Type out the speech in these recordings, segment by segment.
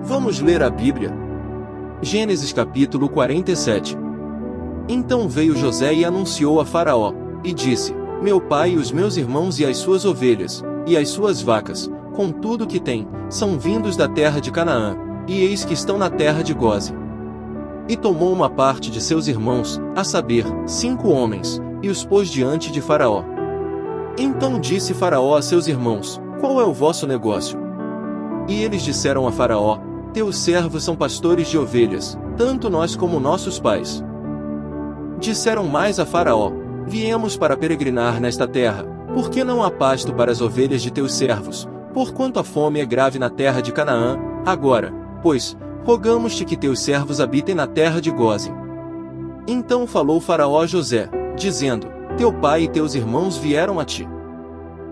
Vamos ler a Bíblia? Gênesis capítulo 47. Então veio José e anunciou a Faraó, e disse: Meu pai e os meus irmãos e as suas ovelhas, e as suas vacas, com tudo que tem, são vindos da terra de Canaã, e eis que estão na terra de Gósen. E tomou uma parte de seus irmãos, a saber, 5 homens, e os pôs diante de Faraó. Então disse Faraó a seus irmãos: Qual é o vosso negócio? E eles disseram a Faraó: Teus servos são pastores de ovelhas, tanto nós como nossos pais. Disseram mais a Faraó: Viemos para peregrinar nesta terra, porque não há pasto para as ovelhas de teus servos, porquanto a fome é grave na terra de Canaã. Agora, pois, rogamos-te que teus servos habitem na terra de Gósen. Então falou Faraó a José, dizendo: Teu pai e teus irmãos vieram a ti.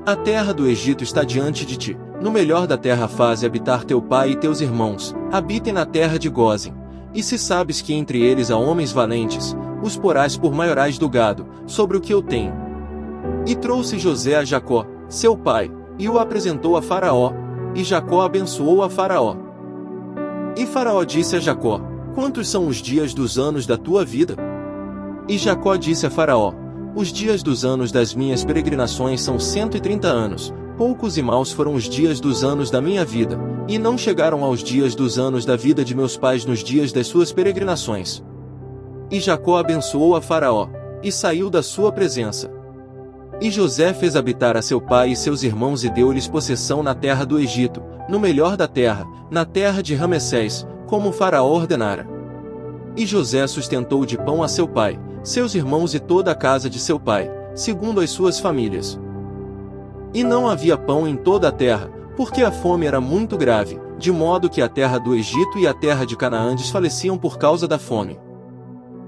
A terra do Egito está diante de ti. No melhor da terra faze habitar teu pai e teus irmãos, habitem na terra de Gósen. E se sabes que entre eles há homens valentes, os porás por maiorais do gado, sobre o que eu tenho. E trouxe José a Jacó, seu pai, e o apresentou a Faraó, e Jacó abençoou a Faraó. E Faraó disse a Jacó: Quantos são os dias dos anos da tua vida? E Jacó disse a Faraó: Os dias dos anos das minhas peregrinações são 130 anos, poucos e maus foram os dias dos anos da minha vida, e não chegaram aos dias dos anos da vida de meus pais nos dias das suas peregrinações. E Jacó abençoou a Faraó, e saiu da sua presença. E José fez habitar a seu pai e seus irmãos e deu-lhes possessão na terra do Egito, no melhor da terra, na terra de Ramessés, como Faraó ordenara. E José sustentou de pão a seu pai, seus irmãos e toda a casa de seu pai, segundo as suas famílias. E não havia pão em toda a terra, porque a fome era muito grave, de modo que a terra do Egito e a terra de Canaã desfaleciam por causa da fome.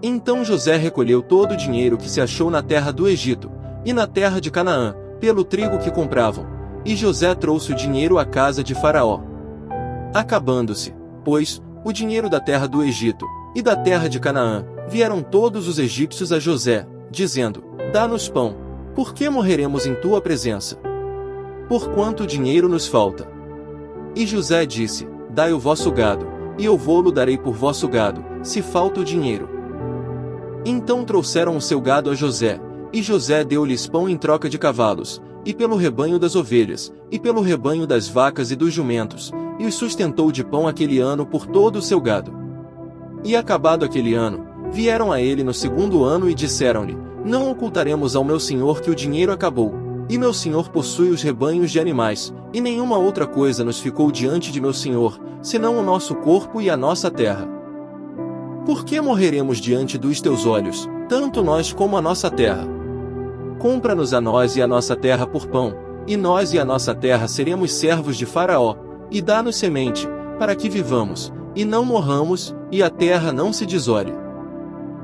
Então José recolheu todo o dinheiro que se achou na terra do Egito, e na terra de Canaã, pelo trigo que compravam, e José trouxe o dinheiro à casa de Faraó. Acabando-se, pois, o dinheiro da terra do Egito, e da terra de Canaã, vieram todos os egípcios a José, dizendo: Dá-nos pão, porque morreremos em tua presença. Porquanto dinheiro nos falta. E José disse: Dai o vosso gado, e eu vô-lo darei por vosso gado, se falta o dinheiro. Então trouxeram o seu gado a José, e José deu-lhes pão em troca de cavalos, e pelo rebanho das ovelhas, e pelo rebanho das vacas e dos jumentos, e os sustentou de pão aquele ano por todo o seu gado. E acabado aquele ano, vieram a ele no segundo ano e disseram-lhe: Não ocultaremos ao meu senhor que o dinheiro acabou, e meu senhor possui os rebanhos de animais, e nenhuma outra coisa nos ficou diante de meu senhor, senão o nosso corpo e a nossa terra. Por que morreremos diante dos teus olhos, tanto nós como a nossa terra? Compra-nos a nós e a nossa terra por pão, e nós e a nossa terra seremos servos de Faraó, e dá-nos semente, para que vivamos, e não morramos, e a terra não se desole.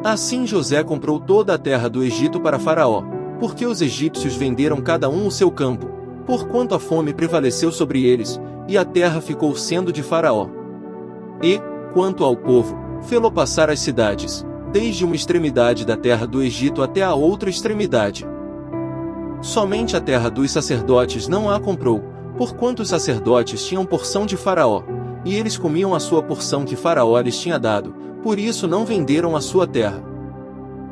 Assim José comprou toda a terra do Egito para Faraó, porque os egípcios venderam cada um o seu campo, porquanto a fome prevaleceu sobre eles, e a terra ficou sendo de Faraó. E, quanto ao povo, fê-lo passar as cidades, desde uma extremidade da terra do Egito até a outra extremidade. Somente a terra dos sacerdotes não a comprou, porquanto os sacerdotes tinham porção de Faraó, e eles comiam a sua porção que Faraó lhes tinha dado, por isso não venderam a sua terra.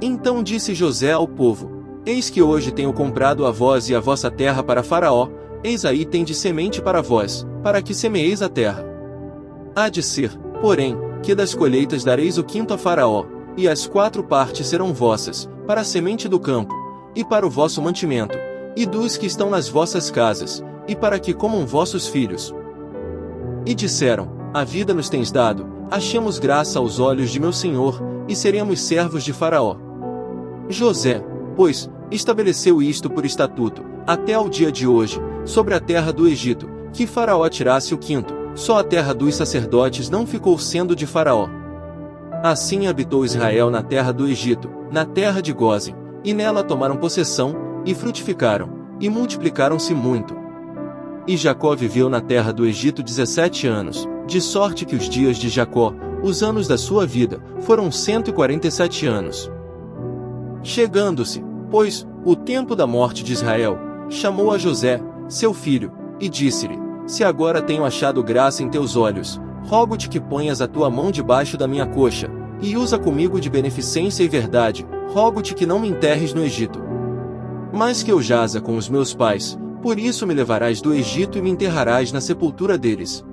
Então disse José ao povo: Eis que hoje tenho comprado a vós e a vossa terra para Faraó, eis aí tendes semente para vós, para que semeeis a terra. Há de ser, porém, que das colheitas dareis o quinto a Faraó, e as 4 partes serão vossas, para a semente do campo, e para o vosso mantimento, e dos que estão nas vossas casas, e para que comam vossos filhos. E disseram: A vida nos tens dado, achemos graça aos olhos de meu senhor, e seremos servos de Faraó. José, pois, estabeleceu isto por estatuto, até ao dia de hoje, sobre a terra do Egito, que Faraó tirasse o quinto, só a terra dos sacerdotes não ficou sendo de Faraó. Assim habitou Israel na terra do Egito, na terra de Gósen, e nela tomaram possessão, e frutificaram, e multiplicaram-se muito. E Jacó viveu na terra do Egito 17 anos, de sorte que os dias de Jacó, os anos da sua vida, foram 147 anos. Chegando-se, pois, o tempo da morte de Israel, chamou a José, seu filho, e disse-lhe: Se agora tenho achado graça em teus olhos, rogo-te que ponhas a tua mão debaixo da minha coxa, e usa comigo de beneficência e verdade, rogo-te que não me enterres no Egito. Mas que eu jaza com os meus pais, por isso me levarás do Egito e me enterrarás na sepultura deles.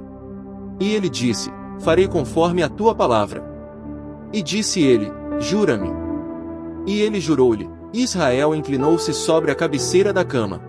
E ele disse, farei conforme a tua palavra. E disse ele, jura-me. E ele jurou-lhe. Israel inclinou-se sobre a cabeceira da cama.